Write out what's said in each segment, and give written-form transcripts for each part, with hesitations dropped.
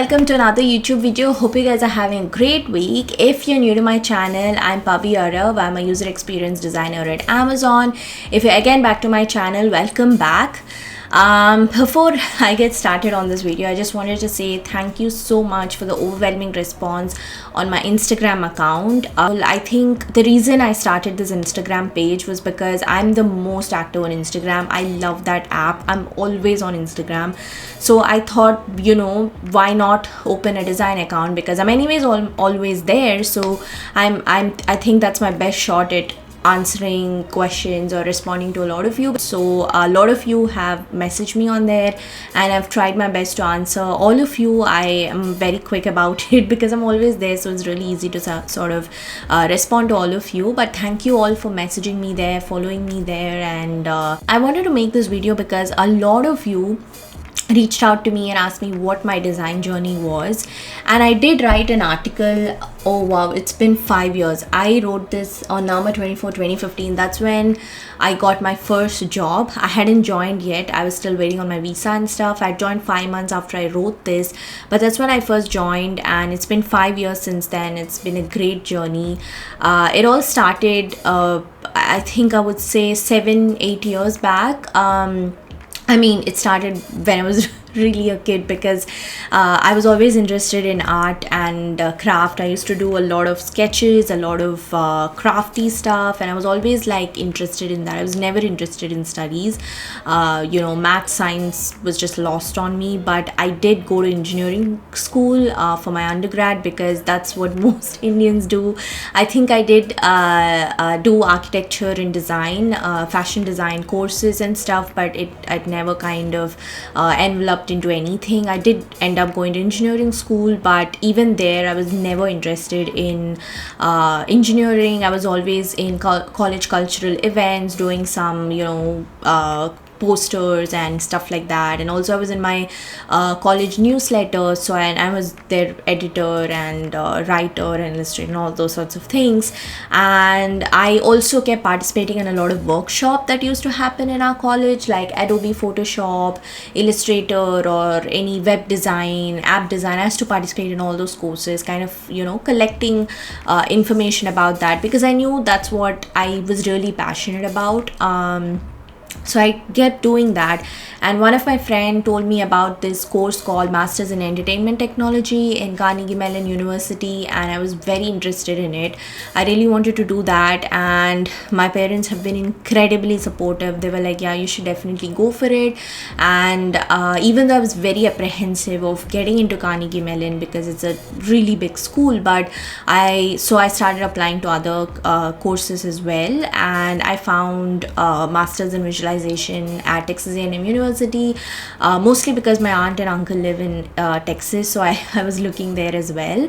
welcome to another YouTube video. Hope you guys are having a great week. If you're new to my channel, I'm Pavi Arav. I'm a user experience designer at Amazon. If you're again back to my channel, welcome back. Before I get started on this video, I just wanted to say thank you so much for the overwhelming response on my Instagram account. I think the reason I started this Instagram page was because I'm the most active on Instagram. I love that app. I'm always on Instagram. So I thought, why not open a design account, because I'm anyways always there. So I think that's my best shot at answering questions or responding to a lot of you. So a lot of you have messaged me on there and I've tried my best to answer all of you. I am very quick about it because I'm always there, so it's really easy to sort of respond to all of you. But thank you all for messaging me there, following me there, and I wanted to make this video because a lot of you reached out to me and asked me what my design journey was, and I did write an article. Oh wow, it's been 5 years. I wrote this on November 24, 2015. That's when I got my first job. I hadn't joined yet. I was still waiting on my visa and stuff. I joined 5 months after I wrote this, but that's when I first joined, and it's been 5 years since then. It's been a great journey. It all started I think I would say 7-8 years back. It started when I was really a kid, because I was always interested in art and craft. I used to do a lot of sketches, a lot of crafty stuff, and I was always interested in that. I was never interested in studies. Math, science was just lost on me, but I did go to engineering school for my undergrad, because that's what most Indians do. I think I did do architecture and design, fashion design courses and stuff, but it never kind of enveloped into anything. I did end up going to engineering school, but even there I was never interested in engineering. I was always in college cultural events, doing some posters and stuff like that, and also I was in my college newsletter, so I was their editor and writer and illustrator and all those sorts of things. And I also kept participating in a lot of workshops that used to happen in our college, like Adobe Photoshop, Illustrator, or any web design, app design. I used to participate in all those courses, kind of collecting information about that, because I knew that's what I was really passionate about. So I kept doing that, and one of my friends told me about this course called Masters in Entertainment Technology in Carnegie Mellon University, and I was very interested in it. I really wanted to do that, and my parents have been incredibly supportive. They were like, yeah, you should definitely go for it. And even though I was very apprehensive of getting into Carnegie Mellon because it's a really big school, but I started applying to other courses as well, and I found Masters in Visualization at Texas A&M University, mostly because my aunt and uncle live in Texas, so I was looking there as well.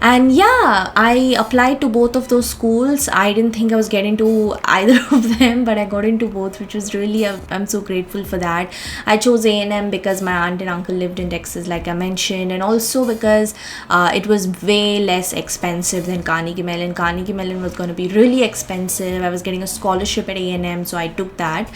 And yeah, I applied to both of those schools. I didn't think I was getting to either of them, but I got into both, which was really, I'm so grateful for that. I chose A&M because my aunt and uncle lived in Texas, like I mentioned, and also because it was way less expensive than Carnegie Mellon. Carnegie Mellon was going to be really expensive. I was getting a scholarship at A&M, so I took that.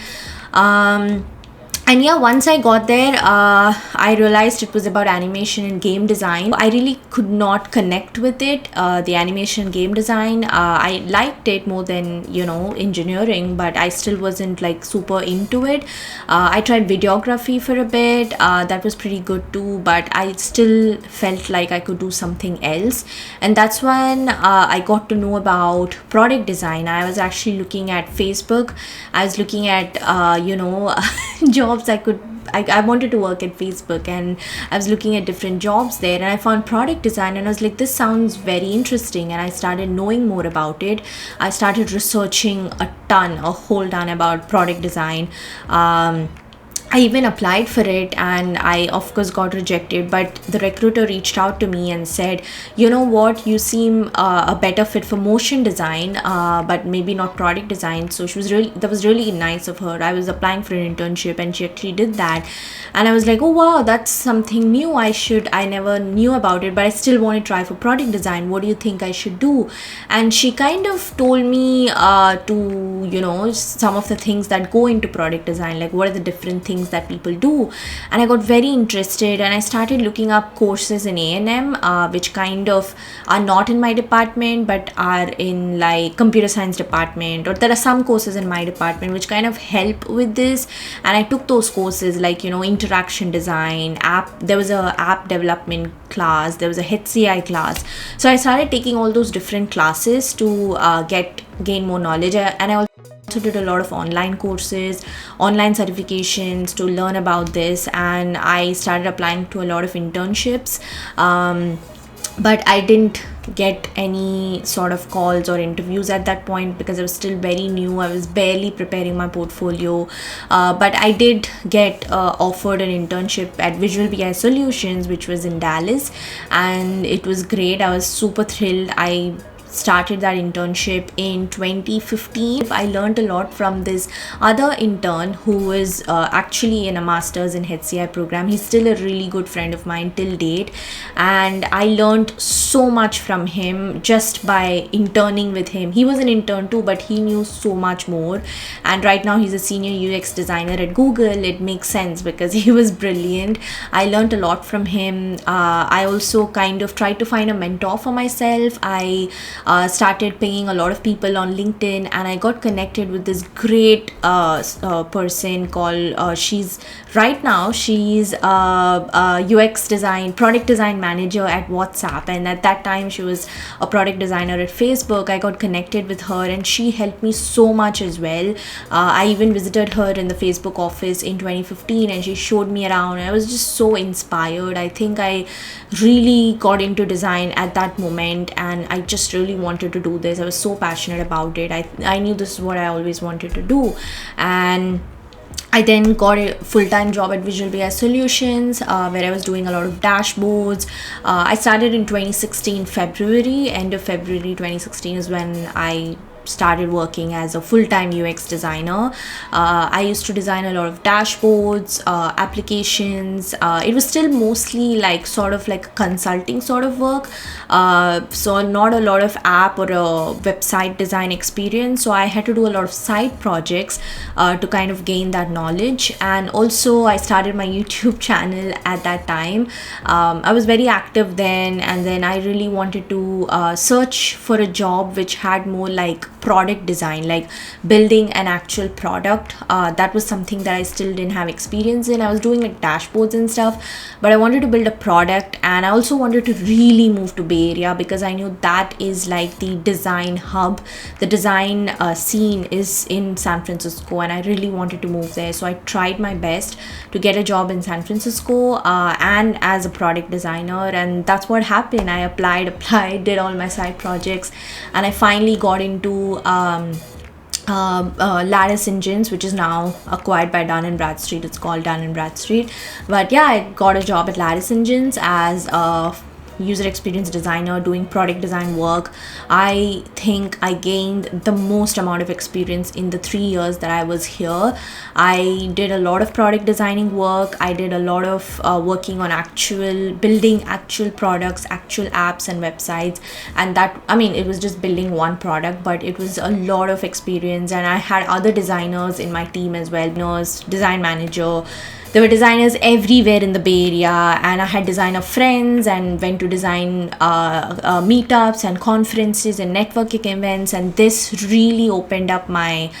And yeah, once I got there, I realized it was about animation and game design. I really could not connect with it, the animation and game design. I liked it more than, engineering, but I still wasn't super into it. I tried videography for a bit. That was pretty good too, but I still felt like I could do something else. And that's when I got to know about product design. I was actually looking at Facebook. I was looking at, jobs I wanted to work at Facebook, and I was looking at different jobs there, and I found product design, and I was like, this sounds very interesting, and I started knowing more about it. I started researching a whole ton about product design. I even applied for it, and I of course got rejected, but the recruiter reached out to me and said, you know what, you seem a better fit for motion design, but maybe not product design. So that was really nice of her. I was applying for an internship and she actually did that, and I was like, oh wow, that's something new. I never knew about it, but I still want to try for product design. What do you think I should do? And she kind of told me to some of the things that go into product design, like what are the different things that people do. And I got very interested, and I started looking up courses in A&M, which kind of are not in my department but are in like computer science department, or there are some courses in my department which kind of help with this. And I took those courses, like interaction design, there was a app development class, there was a HCI class. So I started taking all those different classes to gain more knowledge. And I also did a lot of online courses, online certifications to learn about this, and I started applying to a lot of internships, but I didn't get any sort of calls or interviews at that point because I was still very new. I was barely preparing my portfolio, but I did get offered an internship at Visual BI Solutions, which was in Dallas, and it was great. I was super thrilled. I started that internship in 2015. I learned a lot from this other intern who is actually in a master's in HCI program. He's still a really good friend of mine till date, and I learned so much from him just by interning with him. He was an intern too, but he knew so much more, and right now he's a senior UX designer at Google. It makes sense because he was brilliant. I learned a lot from him. I also kind of tried to find a mentor for myself. I started paying a lot of people on LinkedIn, and I got connected with this great person called she's UX design, product design manager at WhatsApp, and at that time she was a product designer at Facebook. I got connected with her, and she helped me so much as well. I even visited her in the Facebook office in 2015, and she showed me around. I was just so inspired. I think I really got into design at that moment, and I just really wanted to do this. I was so passionate about it. I knew this is what I always wanted to do, and I then got a full-time job at Visual BI Solutions, where I was doing a lot of dashboards. I started in 2016 February. End of February 2016 is when I started working as a full-time UX designer. I used to design a lot of dashboards, applications. It was still mostly like sort of like consulting sort of work, so not a lot of app or a website design experience. So I had to do a lot of side projects to kind of gain that knowledge. And also I started my YouTube channel at that time. I was very active then, and then I really wanted to search for a job which had more like product design, like building an actual product. That was something that I still didn't have experience in. I was doing like dashboards and stuff, but I wanted to build a product, and I also wanted to really move to Bay Area because I knew that is like the design hub. The design scene is in San Francisco, and I really wanted to move there. So I tried my best to get a job in San Francisco and as a product designer, and that's what happened. I applied, did all my side projects, and I finally got into Lattice Engines, which is now acquired by Dun & Bradstreet. It's called Dun & Bradstreet. But yeah, I got a job at Lattice Engines as a user experience designer doing product design work. I think I gained the most amount of experience in the 3 years that I was here. I did a lot of product designing work. I did a lot of working on building actual products, actual apps and websites, and that, I mean, it was just building one product, but it was a lot of experience. And I had other designers in my team as well, design manager. There were designers everywhere in the Bay Area, and I had designer friends and went to design meetups and conferences and networking events, and this really opened up my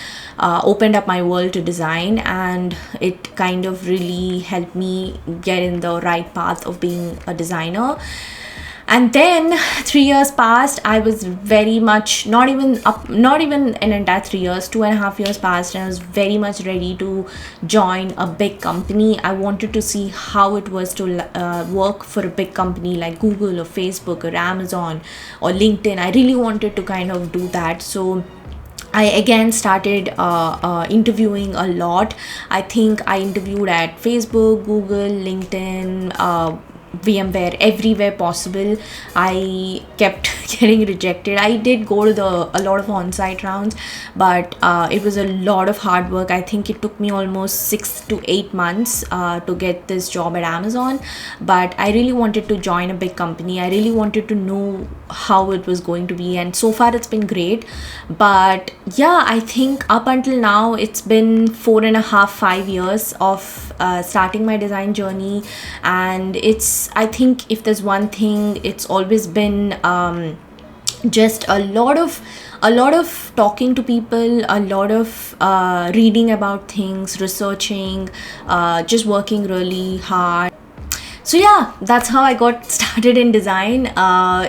world to design, and it kind of really helped me get in the right path of being a designer. And then 3 years passed. I was very much not even an entire 3 years, 2.5 years passed, and I was very much ready to join a big company. I wanted to see how it was to work for a big company like Google or Facebook or Amazon or LinkedIn. I really wanted to kind of do that. So I again started interviewing a lot. I think I interviewed at Facebook, Google, LinkedIn, VMware everywhere possible. I kept getting rejected. I did go to a lot of on-site rounds, but it was a lot of hard work. I think it took me almost 6 to 8 months to get this job at Amazon, but I really wanted to join a big company. I really wanted to know how it was going to be, and so far it's been great. But yeah, I think up until now it's been 4.5 5 years of starting my design journey, and I think if there's one thing, it's always been just a lot of talking to people, a lot of reading about things, researching, just working really hard. So yeah, that's how I got started in design.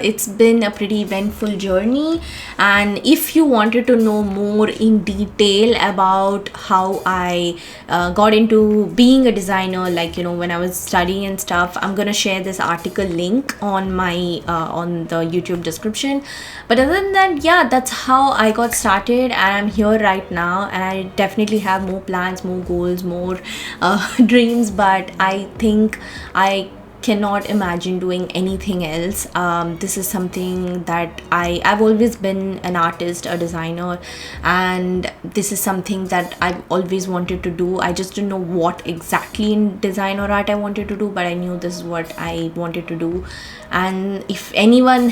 It's been a pretty eventful journey, and if you wanted to know more in detail about how I got into being a designer, like when I was studying and stuff, I'm gonna share this article link on my on the YouTube description. But other than that, yeah, that's how I got started, and I'm here right now, and I definitely have more plans, more goals, more dreams, but I think I cannot imagine doing anything else. This is something that I've always been an artist, a designer, and this is something that I've always wanted to do. I just didn't know what exactly in design or art I wanted to do, but I knew this is what I wanted to do. And if anyone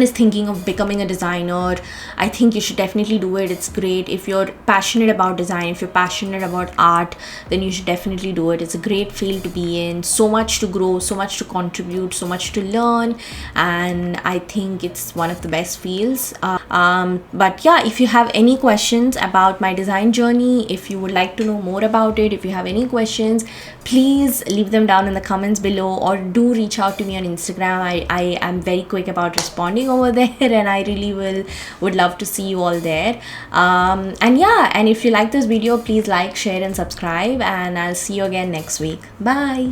is thinking of becoming a designer, I think you should definitely do it. It's great. If you're passionate about design, if you're passionate about art, then you should definitely do it. It's a great field to be in. So much to grow, so much to contribute, so much to learn, and I think it's one of the best fields. But yeah, if you have any questions about my design journey, if you would like to know more about it, if you have any questions, please leave them down in the comments below, or do reach out to me on Instagram. I am very quick about responding over there, and I really would love to see you all there. And yeah, and if you like this video, please like, share and subscribe, and I'll see you again next week. Bye.